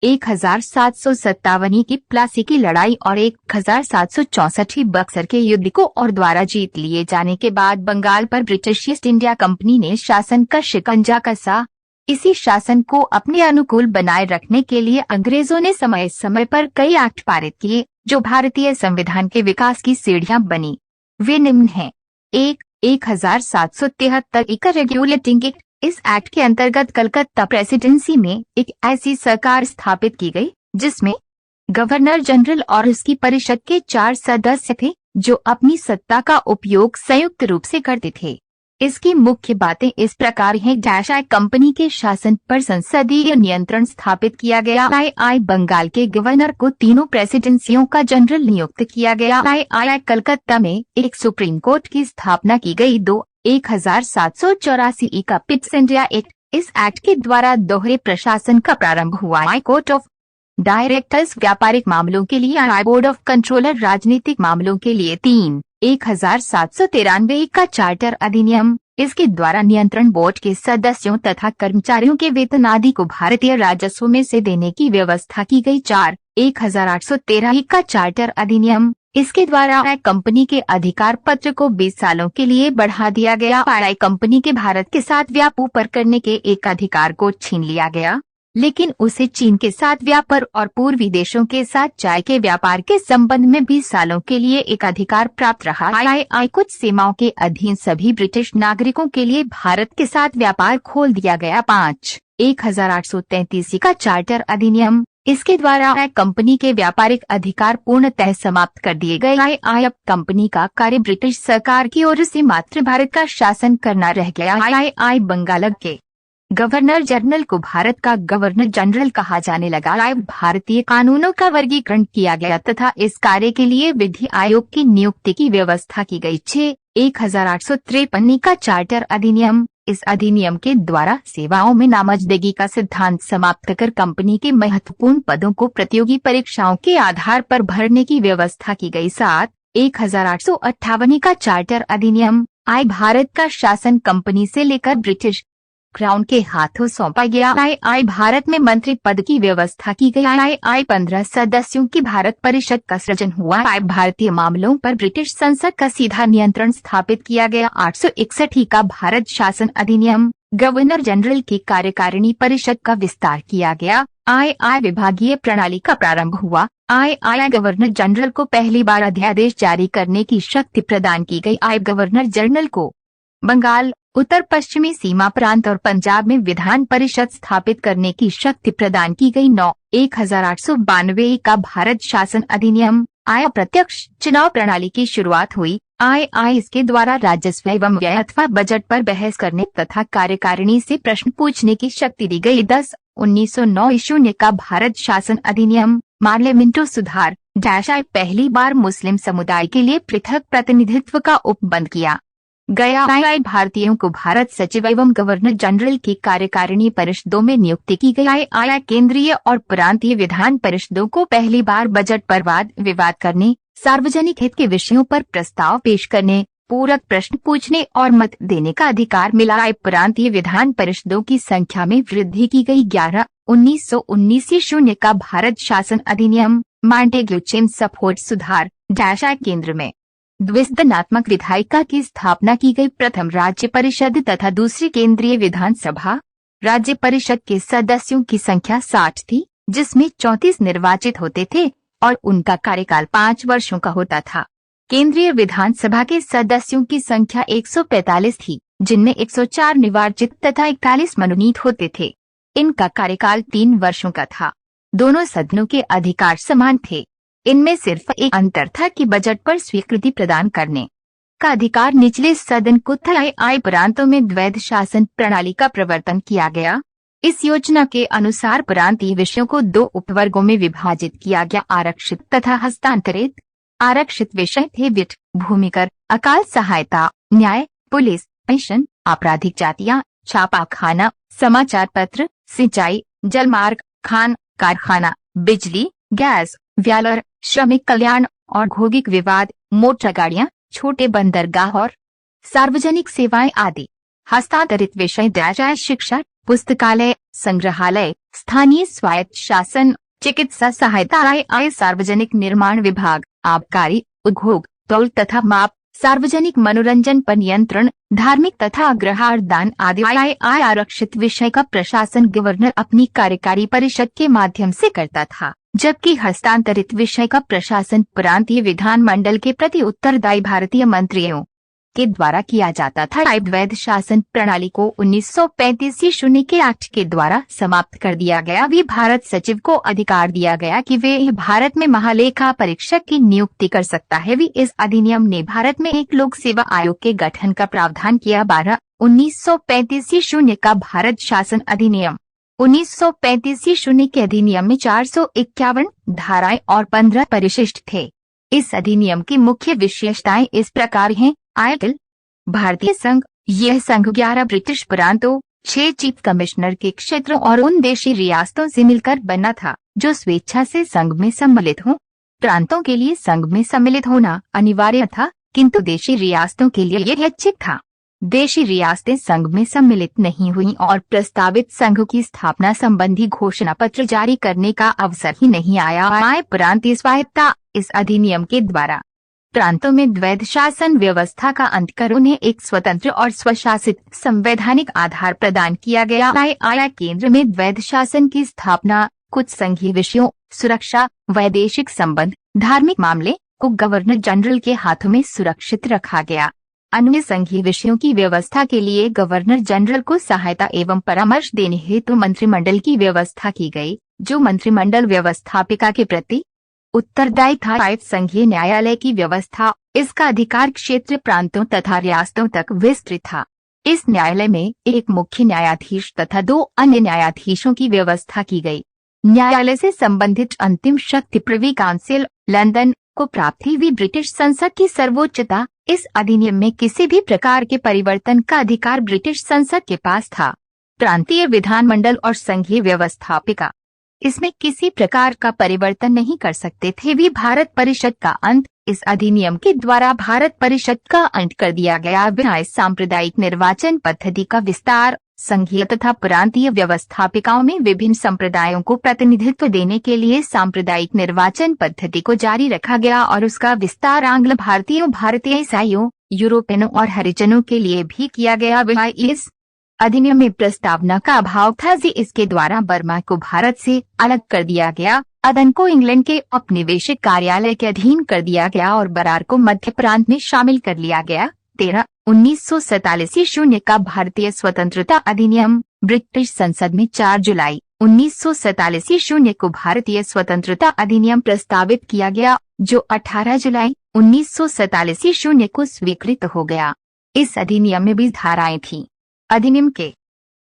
1757 की प्लासी की लड़ाई और 1764 बक्सर के युद्ध को और द्वारा जीत लिए जाने के बाद बंगाल पर ब्रिटिश ईस्ट इंडिया कंपनी ने शासन का शिकंजा कसा। इसी शासन को अपने अनुकूल बनाए रखने के लिए अंग्रेजों ने समय समय पर कई एक्ट पारित किए जो भारतीय संविधान के विकास की सीढ़ियां बनी। वे निम्न हैं। 1773 का रेगुलेटिंग एक्ट। इस एक्ट के अंतर्गत कलकत्ता प्रेसिडेंसी में एक ऐसी सरकार स्थापित की गई जिसमें गवर्नर जनरल और उसकी परिषद के 4 सदस्य थे जो अपनी सत्ता का उपयोग संयुक्त रूप से करते थे। इसकी मुख्य बातें इस प्रकार हैं। आई कंपनी के शासन पर संसदीय नियंत्रण स्थापित किया गया। आई बंगाल के गवर्नर को तीनों प्रेसिडेंसियों का जनरल नियुक्त किया गया। आई कलकत्ता में एक सुप्रीम कोर्ट की स्थापना की गई। 1784 का पिट्स इंडिया एक्ट। इस एक्ट के द्वारा दोहरे प्रशासन का प्रारंभ हुआ। आई कोर्ट ऑफ डायरेक्टर्स व्यापारिक मामलों के लिए, आई बोर्ड ऑफ कंट्रोलर राजनीतिक मामलों के लिए। 1793 का चार्टर अधिनियम। इसके द्वारा नियंत्रण बोर्ड के सदस्यों तथा कर्मचारियों के वेतन आदि को भारतीय राजस्व में से देने की व्यवस्था की गई। 1813 का चार्टर अधिनियम। इसके द्वारा आई कंपनी के अधिकार पत्र को 20 सालों के लिए बढ़ा दिया गया। आई कंपनी के भारत के साथ व्यापार करने के एक अधिकार को छीन लिया गया, लेकिन उसे चीन के साथ व्यापार और पूर्वी देशों के साथ चाय के व्यापार के संबंध में 20 सालों के लिए एक अधिकार प्राप्त रहा। आई कुछ सीमाओं के अधीन सभी ब्रिटिश नागरिकों के लिए भारत के साथ व्यापार खोल दिया गया। 1833 का चार्टर अधिनियम। इसके द्वारा आई कंपनी के व्यापारिक अधिकार पूर्णतः समाप्त कर दिए गए। आई अब कंपनी का कार्य ब्रिटिश सरकार की ओर से मात्र भारत का शासन करना रह गया। आई बंगाल के गवर्नर जनरल को भारत का गवर्नर जनरल कहा जाने लगा। भारतीय कानूनों का वर्गीकरण किया गया तथा इस कार्य के लिए विधि आयोग की नियुक्ति की व्यवस्था की गई। 1853 का चार्टर अधिनियम। इस अधिनियम के द्वारा सेवाओं में नामजदगी का सिद्धांत समाप्त कर कंपनी के महत्वपूर्ण पदों को प्रतियोगी परीक्षाओं के आधार पर भरने की व्यवस्था की गई। 1858 का चार्टर अधिनियम। आई भारत का शासन कंपनी से लेकर ब्रिटिश क्राउन के हाथों सौंपा गया। आई भारत में मंत्री पद की व्यवस्था की गई। आई 15 सदस्यों की भारत परिषद का सृजन हुआ। आई भारतीय मामलों पर ब्रिटिश संसद का सीधा नियंत्रण स्थापित किया गया। 861 का भारत शासन अधिनियम। गवर्नर जनरल की कार्यकारिणी परिषद का विस्तार किया गया। आई विभागीय प्रणाली का प्रारंभ हुआ। आई गवर्नर जनरल को पहली बार अध्यादेश जारी करने की शक्ति प्रदान की गई। आई गवर्नर जनरल को बंगाल, उत्तर पश्चिमी सीमा प्रांत और पंजाब में विधान परिषद स्थापित करने की शक्ति प्रदान की गई। 1892 का भारत शासन अधिनियम। आई प्रत्यक्ष चुनाव प्रणाली की शुरुआत हुई। आई इसके द्वारा राजस्व एवं व्यय अथवा बजट पर बहस करने तथा कार्यकारिणी से प्रश्न पूछने की शक्ति दी गई। 1909 का भारत शासन अधिनियम। पार्लियामेंटो सुधार। आई पहली बार मुस्लिम समुदाय के लिए पृथक प्रतिनिधित्व का उपबंध किया गया। आई भारतीयों को भारत सचिव एवं गवर्नर जनरल की कार्यकारिणी परिषदों में नियुक्ति की गई। आई केंद्रीय और प्रांतीय विधान परिषदों को पहली बार बजट पर वाद विवाद करने, सार्वजनिक हित के विषयों पर प्रस्ताव पेश करने, पूरक प्रश्न पूछने और मत देने का अधिकार मिला। आई प्रांतीय विधान परिषदों की संख्या में वृद्धि की गई। 1919 का भारत शासन अधिनियम। मॉन्टेग्यू चेम्सफोर्ड सुधार। आई केंद्र में द्विसदनात्मक विधायिका की स्थापना की गई। प्रथम राज्य परिषद तथा दूसरी केंद्रीय विधानसभा। राज्य परिषद के सदस्यों की संख्या 60 थी, जिसमें 34 निर्वाचित होते थे और उनका कार्यकाल 5 वर्षों का होता था। केंद्रीय विधानसभा के सदस्यों की संख्या 145 थी, जिनमें 104 निर्वाचित तथा 41 मनोनीत होते थे। इनका कार्यकाल 3 वर्षों का था। दोनों सदनों के अधिकार समान थे। इनमें सिर्फ एक अंतर था कि बजट पर स्वीकृति प्रदान करने का अधिकार निचले सदन को था। आई प्रांतों में द्वैध शासन प्रणाली का प्रवर्तन किया गया। इस योजना के अनुसार प्रांतीय विषयों को 2 उपवर्गों में विभाजित किया गया, आरक्षित तथा हस्तांतरित। आरक्षित विषय थे वित्त, भूमिकर, अकाल सहायता, न्याय, पुलिस, पेंशन, आपराधिक जातियां, छापाखाना, समाचार पत्र, सिंचाई, जलमार्ग, खान कारखाना, बिजली, गैस, व्यालर, श्रमिक कल्याण और भौगोलिक विवाद, मोटर गाड़ियां, छोटे बंदरगाह और सार्वजनिक सेवाएं आदि। हस्तांतरित विषय शिक्षा, पुस्तकालय, संग्रहालय, स्थानीय स्वायत्त शासन, चिकित्सा सहायता, आय, सार्वजनिक निर्माण विभाग, आबकारी, उद्योग, तौल तथा माप, सार्वजनिक मनोरंजन पर नियंत्रण, धार्मिक तथा अग्रहार दान आदि आय आरक्षित विषय का प्रशासन गवर्नर अपनी कार्यकारी परिषद के माध्यम से करता था, जबकि हस्तांतरित विषय का प्रशासन प्रांतीय विधानमंडल के प्रति उत्तरदायी भारतीय मंत्रियों के द्वारा किया जाता था। द्वैध शासन प्रणाली को 1935 के एक्ट के द्वारा समाप्त कर दिया गया। भी भारत सचिव को अधिकार दिया गया कि वे भारत में महालेखा परीक्षक की नियुक्ति कर सकता है। भी इस अधिनियम ने भारत में एक लोक सेवा आयोग के गठन का प्रावधान किया। 12/1935 का भारत शासन अधिनियम 1935 के अधिनियम में 451 धाराएं और 15 परिशिष्ट थे। इस अधिनियम की मुख्य विशेषताएं इस प्रकार हैं। आर्टिकल भारतीय संघ, यह संघ 11 ब्रिटिश प्रांतों, 6 चीफ कमिश्नर के क्षेत्रों और उन देशी रियासतों से मिलकर बना था जो स्वेच्छा से संघ में सम्मिलित हों। प्रांतों के लिए संघ में सम्मिलित होना अनिवार्य था, किंतु देशी रियासतों के लिए यह ऐच्छिक था। देशी रियासतें संघ में सम्मिलित नहीं हुई और प्रस्तावित संघ की स्थापना संबंधी घोषणा पत्र जारी करने का अवसर ही नहीं आया। प्रांतीय स्वायत्तता, इस अधिनियम के द्वारा प्रांतों में द्वैध शासन व्यवस्था का अंत कर उन्हें एक स्वतंत्र और स्वशासित संवैधानिक आधार प्रदान किया गया। केंद्र में द्वैध शासन की स्थापना, कुछ संघीय विषयों, सुरक्षा, वैदेशिक संबंध, धार्मिक मामले को गवर्नर जनरल के हाथों में सुरक्षित रखा गया। अन्य संघीय विषयों की व्यवस्था के लिए गवर्नर जनरल को सहायता एवं परामर्श देने हेतु मंत्रिमंडल की व्यवस्था की गई, जो मंत्रिमंडल व्यवस्थापिका के प्रति उत्तरदायी था। संघीय न्यायालय की व्यवस्था, इसका अधिकार क्षेत्र प्रांतों तथा रियासतों तक विस्तृत था। इस न्यायालय में एक मुख्य न्यायाधीश तथा 2 अन्य न्यायाधीशों की व्यवस्था की गई। न्यायालय से संबंधित अंतिम शक्ति प्रिवी काउंसिल, लंदन को प्राप्त हुई। ब्रिटिश संसद की सर्वोच्चता, इस अधिनियम में किसी भी प्रकार के परिवर्तन का अधिकार ब्रिटिश संसद के पास था। प्रांतीय विधानमंडल और संघीय व्यवस्थापिका इसमें किसी प्रकार का परिवर्तन नहीं कर सकते थे। भी भारत परिषद का अंत, इस अधिनियम के द्वारा भारत परिषद का अंत कर दिया गया। सांप्रदायिक निर्वाचन पद्धति का विस्तार, संघीय तथा प्रांतीय व्यवस्थापिकाओं में विभिन्न संप्रदायों को प्रतिनिधित्व देने के लिए सांप्रदायिक निर्वाचन पद्धति को जारी रखा गया और उसका विस्तार आंग्ल भारतीयों, भारतीय ईसाइयों, यूरोपियनों और हरिजनों के लिए भी किया गया। इस अधिनियम में प्रस्तावना का अभाव था। इसके द्वारा बर्मा को भारत से अलग कर दिया गया, अदन को इंग्लैंड के औपनिवेशिक कार्यालय के अधीन कर दिया गया और बरार को मध्य प्रांत में शामिल कर लिया गया। 13/1947 का भारतीय स्वतंत्रता अधिनियम, ब्रिटिश संसद में 4 जुलाई 1947 को भारतीय स्वतंत्रता अधिनियम प्रस्तावित किया गया, जो 18 जुलाई 1947 को स्वीकृत हो गया। इस अधिनियम में 20 धाराएं थीं। अधिनियम के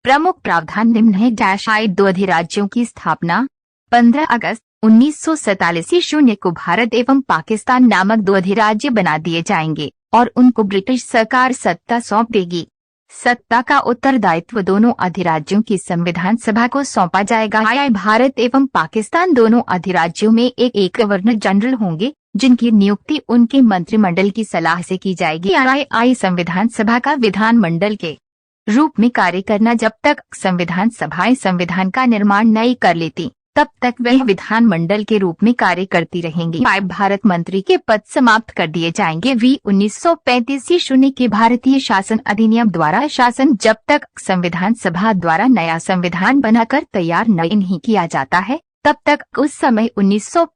प्रमुख प्रावधान निम्न है। 2 अधिराज्यों की स्थापना, 15 अगस्त 1947 को भारत एवं पाकिस्तान नामक 2 अधिराज्य बना दिए जाएंगे और उनको ब्रिटिश सरकार सत्ता सौंप देगी। सत्ता का उत्तरदायित्व दोनों अधिराज्यों की संविधान सभा को सौंपा जाएगा। भारत एवं पाकिस्तान दोनों अधिराज्यों में एक गवर्नर जनरल होंगे, जिनकी नियुक्ति उनके मंत्रिमंडल की सलाह से की जाएगी। संविधान सभा का विधानमंडल के रूप में कार्य करना, जब तक संविधान सभाएं संविधान का निर्माण नहीं कर लेती, तब तक वह विधानमंडल के रूप में कार्य करती रहेंगी। भारत मंत्री के पद समाप्त कर दिए जाएंगे। 1935 के भारतीय शासन अधिनियम द्वारा शासन, जब तक संविधान सभा द्वारा नया संविधान बनाकर तैयार नहीं किया जाता है, तब तक उस समय 1935